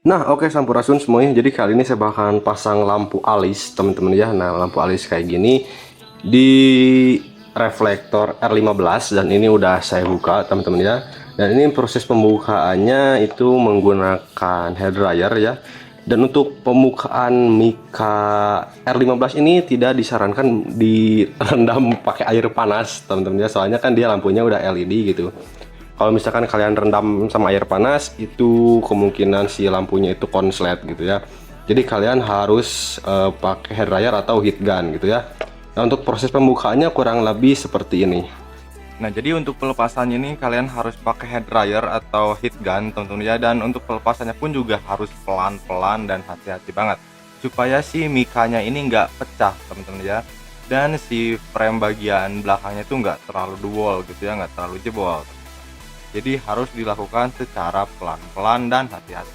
Nah, oke Sampurasun semuanya. Jadi kali ini saya bakalan pasang lampu alis, teman-teman ya. Nah, lampu alis kayak gini di reflektor R15 dan ini udah saya buka, teman-teman ya. Dan ini proses pembukaannya itu menggunakan hair dryer ya. Dan untuk pembukaan mika R15 ini tidak disarankan direndam pakai air panas, teman-teman ya. Soalnya kan dia lampunya udah LED gitu. Kalau misalkan kalian rendam sama air panas, itu kemungkinan si lampunya itu konslet gitu ya. Jadi kalian harus pakai hair dryer atau heat gun gitu ya. Nah, untuk proses pembukaannya kurang lebih seperti ini. Nah, jadi untuk pelepasannya ini kalian harus pakai hair dryer atau heat gun, teman-teman ya. Dan untuk pelepasannya pun juga harus pelan-pelan dan hati-hati banget, supaya si mikanya ini nggak pecah, teman-teman ya. Dan si frame bagian belakangnya itu nggak terlalu dewol gitu ya, nggak terlalu jebol. Jadi harus dilakukan secara pelan-pelan dan hati-hati.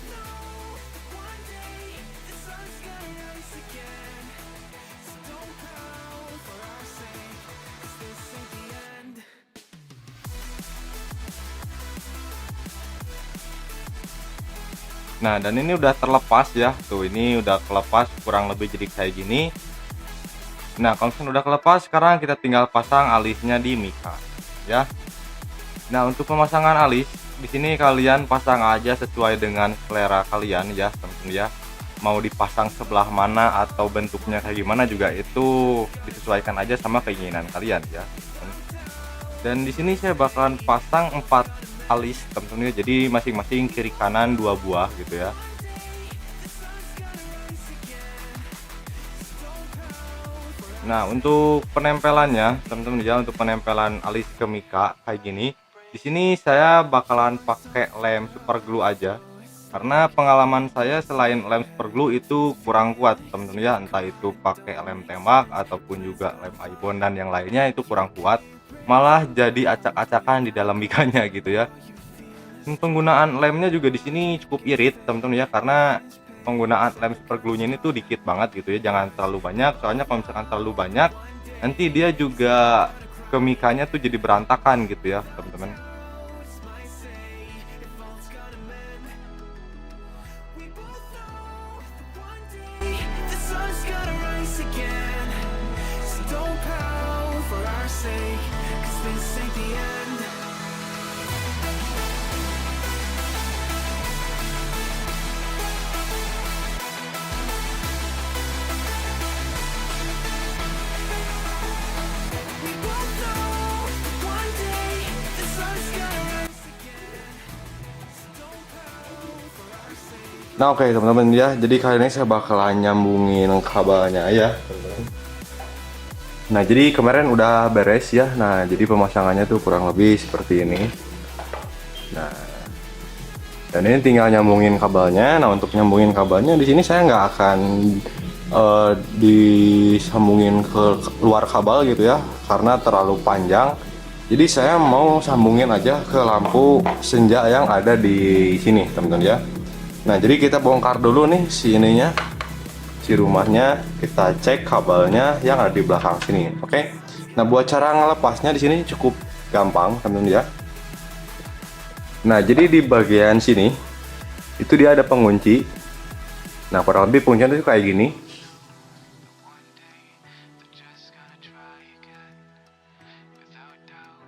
Nah, dan ini udah terlepas ya. Tuh, ini udah kelepas kurang lebih jadi kayak gini. Nah, kalau misalnya udah kelepas, sekarang kita tinggal pasang alisnya di mika ya. Nah, untuk pemasangan alis di sini kalian pasang aja sesuai dengan selera kalian ya, teman-teman ya. Mau dipasang sebelah mana atau bentuknya kayak gimana juga itu disesuaikan aja sama keinginan kalian ya. Dan di sini saya bakalan pasang 4 alis, teman-teman ya. Jadi masing-masing kiri kanan 2 buah gitu ya. Nah, untuk penempelannya, teman-teman ya, untuk penempelan alis ke mika kayak gini, di sini saya bakalan pakai lem super glue aja. Karena pengalaman saya selain lem super glue itu kurang kuat, teman-teman ya, entah itu pakai lem tembak ataupun juga lem ibon dan yang lainnya itu kurang kuat, malah jadi acak-acakan di dalam mikanya gitu ya. Penggunaan lemnya juga di sini cukup irit, teman-teman ya, karena penggunaan lem super glue-nya ini tuh dikit banget gitu ya, jangan terlalu banyak. Soalnya kalau misalkan terlalu banyak, nanti dia juga ke mikanya tuh jadi berantakan gitu ya, teman-teman. The sun's gonna rise again, so don't pout for our sake, 'cause this ain't the end. We both know one day the sun's gonna rise again, so don't pout for our sake. Nah, oke teman-teman ya. Jadi kali ini saya bakalan nyambungin kabelnya ya, teman-teman. Nah, jadi kemarin udah beres ya. Nah, jadi pemasangannya tuh kurang lebih seperti ini. Nah, dan ini tinggal nyambungin kabelnya. Nah, untuk nyambungin kabelnya di sini saya nggak akan disambungin ke luar kabel gitu ya, karena terlalu panjang. Jadi saya mau sambungin aja ke lampu senja yang ada di sini, teman-teman ya. Nah, jadi kita bongkar dulu nih si ininya, si rumahnya. Kita cek kabelnya yang ada di belakang sini, oke. Nah, buat cara ngelepasnya di sini cukup gampang, teman-teman ya. Nah, jadi di bagian sini itu dia ada pengunci. Nah, kurang lebih kuncinya itu kayak gini.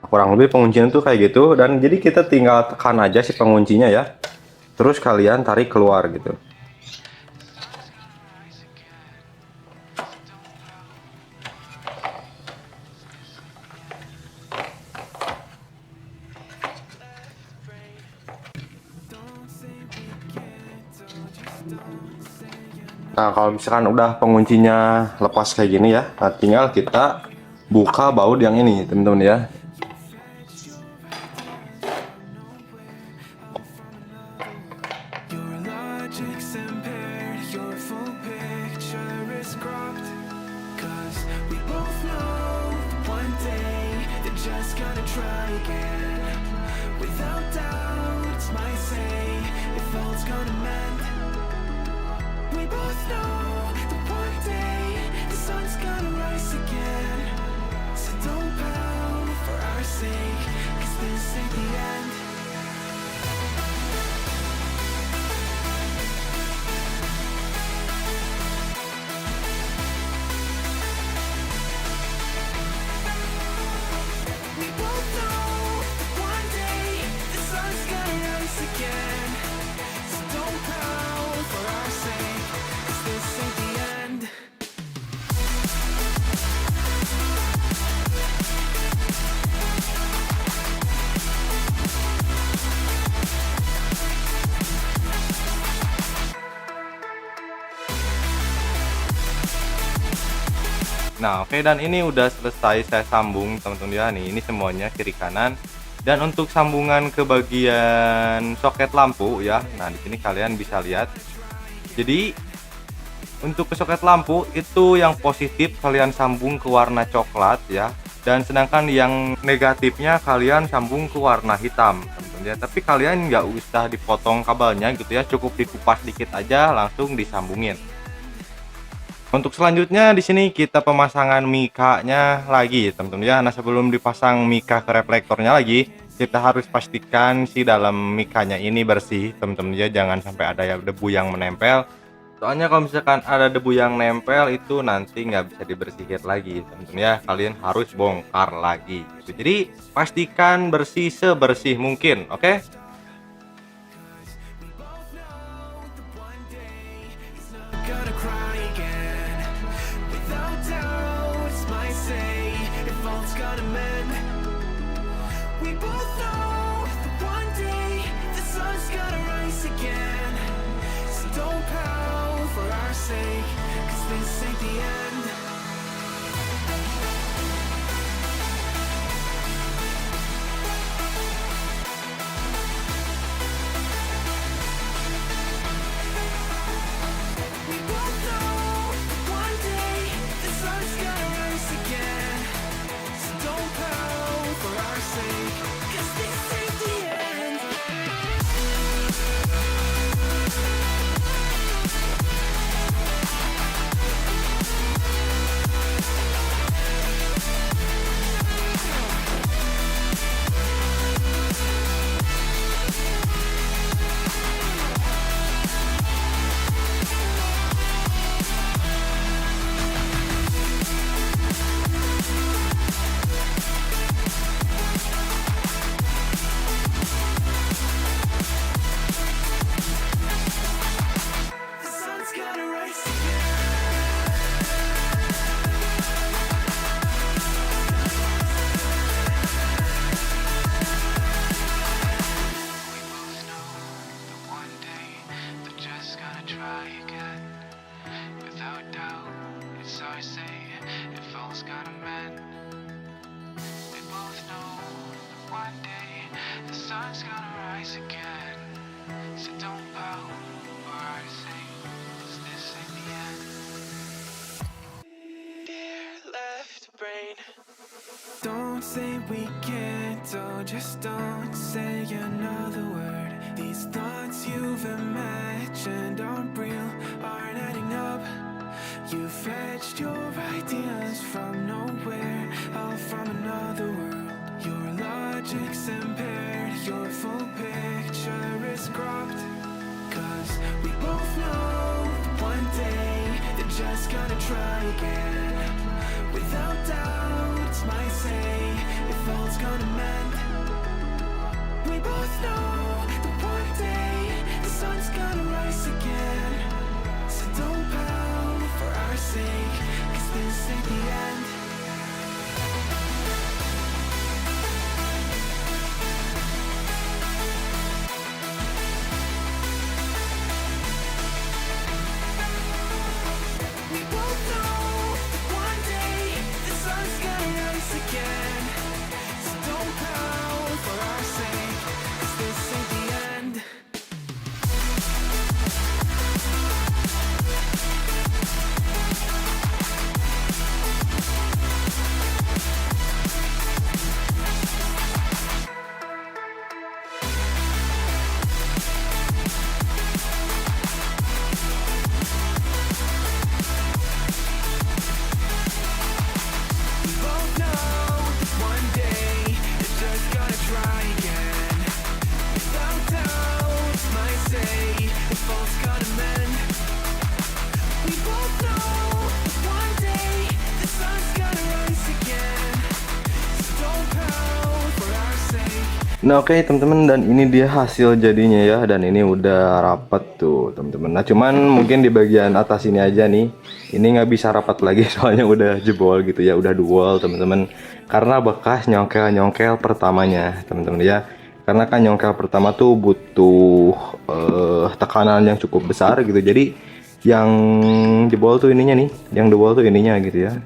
Kurang lebih penguncinya tuh kayak gitu. Dan jadi kita tinggal tekan aja si penguncinya ya, terus kalian tarik keluar gitu. Nah, kalau misalkan udah penguncinya lepas kayak gini ya, nah tinggal kita buka baut yang ini, teman-teman ya. Your logic's impaired, your full picture is cropped. 'Cause we both know one day they're just gonna try again. Without doubt, might say if all's gonna mend. We both know that one day the sun's gonna rise again. So don't pout for our sake, 'cause this ain't the end. Nah, oke, dan ini udah selesai saya sambung teman-teman ya. Nih, ini semuanya kiri kanan. Dan untuk sambungan ke bagian soket lampu ya. Nah, di sini kalian bisa lihat. Jadi untuk ke soket lampu itu yang positif kalian sambung ke warna coklat ya. Dan sedangkan yang negatifnya kalian sambung ke warna hitam, teman-teman ya. Tapi kalian nggak usah dipotong kabelnya gitu ya. Cukup dikupas dikit aja langsung disambungin. Untuk selanjutnya di sini kita pemasangan mikanya lagi, teman-teman ya. Nah, sebelum dipasang mika ke reflektornya lagi, kita harus pastikan si dalam mikanya ini bersih, teman-teman ya. Jangan sampai ada ya debu yang menempel. Soalnya kalau misalkan ada debu yang nempel itu nanti nggak bisa dibersihin lagi, teman-teman ya. Kalian harus bongkar lagi. Jadi pastikan bersih sebersih mungkin, oke? Gonna cry again. Without doubt, might say if all's gonna mend. We both know that one day the sun's gonna rise again. So don't pout for our sake, 'cause this ain't the end. We both know that one day the sun's gonna rise again. So don't pout for our sake, 'cause this ain't the end. The sun's gonna rise again. We both know that one day they're just gonna try again. Without doubt, it's our say if all's gonna mend. We both know that one day the sun's gonna rise again. So don't pout for our sake, 'cause this ain't the end. Dear left brain, don't say we can't, oh, just don't say another word. These thoughts you've imagined aren't real, aren't adding up. You fetched your ideas from nowhere, all from another world. Your logic's impaired, your full picture is cropped. 'Cause we both know that one day they're just gonna try again. Without doubt, might say if all's gonna mend. We both know that one day the sun's gonna rise again. So don't pout for our sake, 'cause this ain't the end. We both know that one day the sun's gonna rise again. So don't pout for our sake, 'cause this ain't the end. We both know that one day they're just gonna try again. Without doubt, might say if all's gonna mend. We both know that one day the sun's gonna rise again. So don't pout for our sake. Nah, oke teman-teman, dan ini dia hasil jadinya ya, dan ini udah rapat tuh teman-teman. Nah, cuman mungkin di bagian atas ini aja nih, ini nggak bisa rapat lagi soalnya udah jebol gitu ya, udah dual teman-teman, karena bekas nyongkel pertamanya teman-teman ya. Karena kan nyongkel pertama tuh butuh tekanan yang cukup besar gitu, jadi yang jebol tuh ininya nih, yang jebol tuh ininya gitu ya.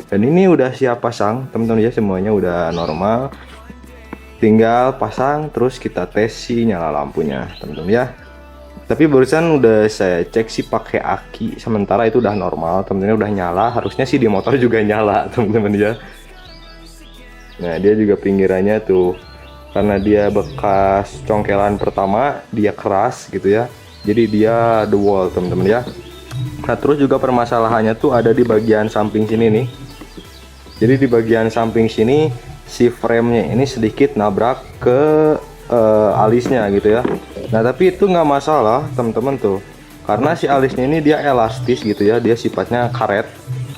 Dan ini udah siap pasang teman-teman ya, semuanya udah normal, tinggal pasang terus kita tes si nyala lampunya teman-teman ya. Tapi barusan udah saya cek sih pakai aki, sementara itu udah normal teman-teman, udah nyala. Harusnya sih di motor juga nyala teman-teman ya. Nah dia juga pinggirannya tuh, karena dia bekas congkelan pertama, dia keras gitu ya, jadi dia the wall teman-teman ya. Nah terus juga permasalahannya tuh ada di bagian samping sini nih. Jadi di bagian samping sini si framenya ini sedikit nabrak ke alisnya gitu ya. Nah tapi itu nggak masalah teman-teman tuh, karena si alisnya ini dia elastis gitu ya, dia sifatnya karet,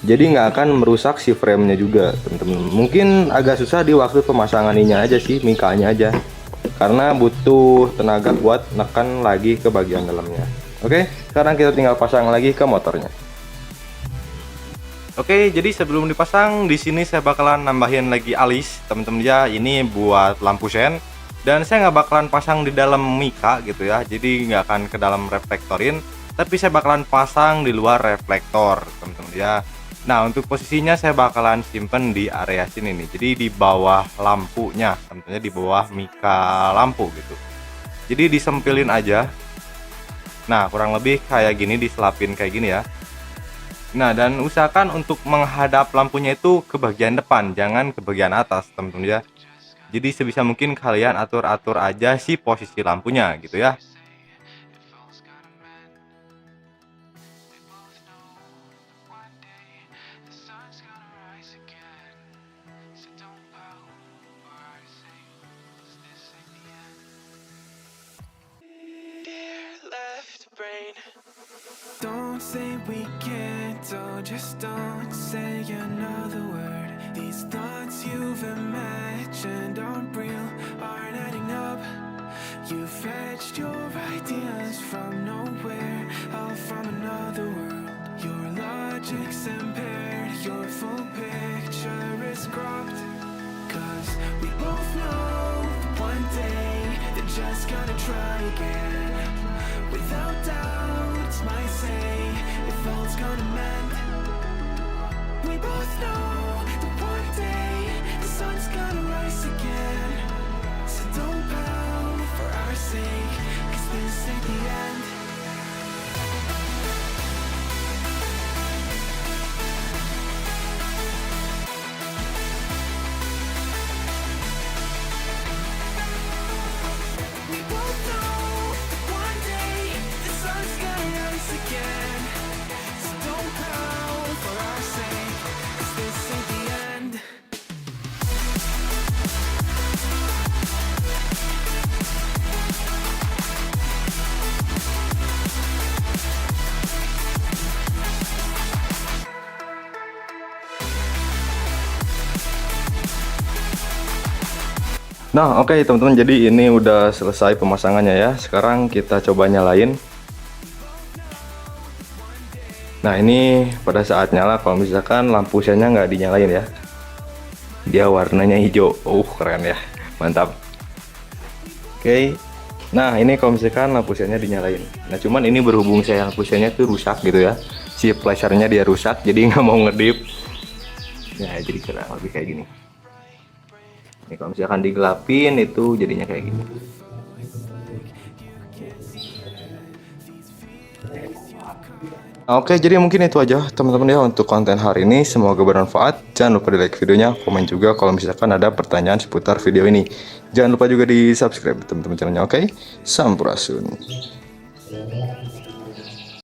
jadi nggak akan merusak si framenya juga teman-teman. Mungkin agak susah di waktu pemasangan ininya aja sih, mikanya aja, karena butuh tenaga kuat nekan lagi ke bagian dalamnya. Oke, sekarang kita tinggal pasang lagi ke motornya. Oke, jadi sebelum dipasang di sini saya bakalan nambahin lagi alis teman-teman ya. Ini buat lampu sen, dan saya nggak bakalan pasang di dalam mika gitu ya, jadi nggak akan ke dalam reflektorin, tapi saya bakalan pasang di luar reflektor teman-teman ya. Nah untuk posisinya saya bakalan simpen di area sini nih, jadi di bawah lampunya teman-teman, di bawah mika lampu gitu. Jadi disempilin aja. Nah kurang lebih kayak gini, diselapin kayak gini ya. Nah dan usahakan untuk menghadap lampunya itu ke bagian depan, jangan ke bagian atas teman-teman ya. Jadi sebisa mungkin kalian atur-atur aja sih posisi lampunya gitu ya. Don't say we can't, oh, just don't say another word. These thoughts you've imagined aren't real, aren't adding up. You fetched your ideas from nowhere, all from another world. Your logic's impaired, your full picture is cropped. Cause we both know one day they're just gonna try again. Without doubts, might say if all's gonna mend. We both know that one day the sun's gonna rise again. So don't pout for our sake, cause this ain't the end. We both know that one day the sun's gonna rise again. So don't pout for our sake, cause this ain't the end. Nah oke teman-teman, jadi ini udah selesai pemasangannya ya. Sekarang kita coba nyalain. Nah ini pada saat nyala, kalau misalkan lampu sennya nggak dinyalain ya, dia warnanya hijau. Keren ya, mantap. Oke, nah ini kalau misalkan lampu sennya dinyalain. Nah cuman ini berhubung saya lampu sennya tuh rusak gitu ya, si flashernya dia rusak, jadi nggak mau ngedip. Nah jadi kurang lebih kayak gini. Ini kalau misalkan digelapin itu jadinya kayak gini. Oke, jadi mungkin itu aja teman-teman ya untuk konten hari ini. Semoga bermanfaat. Jangan lupa di like videonya, komen juga kalau misalkan ada pertanyaan seputar video ini. Jangan lupa juga di subscribe teman-teman channelnya. Oke, sampurasun.